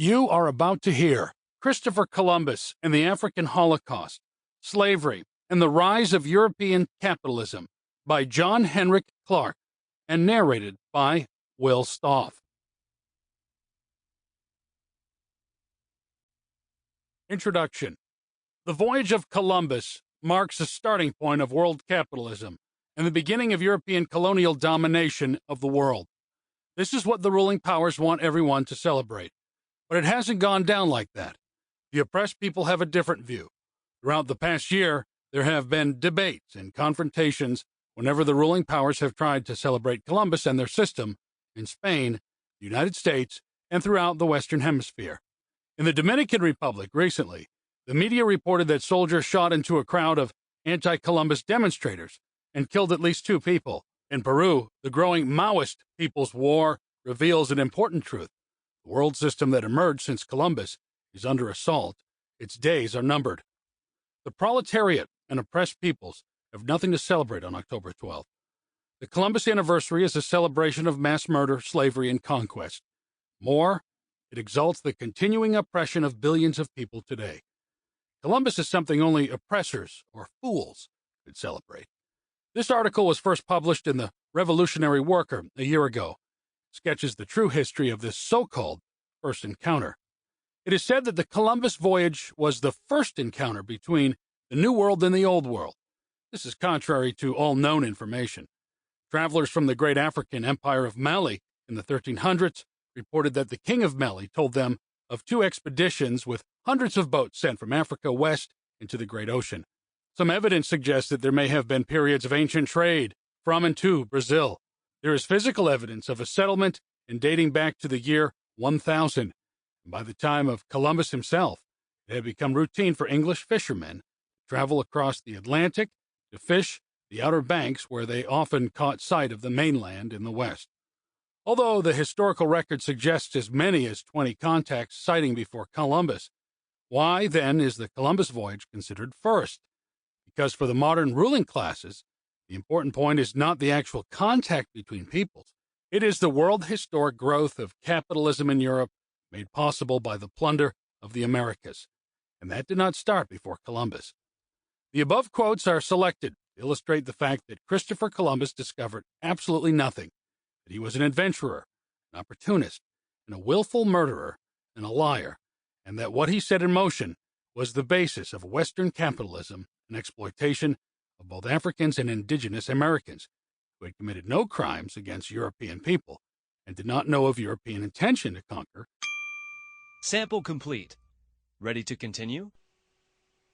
You are about to hear Christopher Columbus and the African Holocaust, Slavery, and the Rise of European Capitalism by John Henrik Clarke, and narrated by Will Stauff. Introduction. The voyage of Columbus marks the starting point of world capitalism and the beginning of European colonial domination of the world. This is what the ruling powers want everyone to celebrate. But it hasn't gone down like that. The oppressed people have a different view. Throughout the past year, there have been debates and confrontations whenever the ruling powers have tried to celebrate Columbus and their system in Spain, the United States, and throughout the Western Hemisphere. In the Dominican Republic recently, the media reported that soldiers shot into a crowd of anti-Columbus demonstrators and killed at least 2 people. In Peru, the growing Maoist People's War reveals an important truth. The world system that emerged since Columbus is under assault. Its days are numbered. The proletariat and oppressed peoples have nothing to celebrate on October 12th. The Columbus anniversary is a celebration of mass murder, slavery, and conquest. More, it exalts the continuing oppression of billions of people today. Columbus is something only oppressors or fools could celebrate. This article was first published in the Revolutionary Worker a year ago. It sketches the true history of this so-called first encounter. It is said that the Columbus voyage was the first encounter between the New World and the Old World. This is contrary to all known information. Travelers from the great African empire of Mali in the 1300s reported that the king of Mali told them of 2 expeditions with hundreds of boats sent from Africa west into the great ocean. Some evidence suggests that there may have been periods of ancient trade from and to Brazil. There is physical evidence of a settlement dating back to the year 1000. And by the time of Columbus himself, it had become routine for English fishermen to travel across the Atlantic to fish the Outer Banks, where they often caught sight of the mainland in the west. Although the historical record suggests as many as 20 contacts sighting before Columbus, why then is the Columbus voyage considered first? Because for the modern ruling classes, the important point is not the actual contact between peoples. It is the world historic growth of capitalism in Europe made possible by the plunder of the Americas. And that did not start before Columbus. The above quotes are selected to illustrate the fact that Christopher Columbus discovered absolutely nothing, that he was an adventurer, an opportunist, and a willful murderer and a liar, and that what he set in motion was the basis of Western capitalism and exploitation of both Africans and Indigenous Americans, who had committed no crimes against European people and did not know of European intention to conquer. Sample complete. Ready to continue?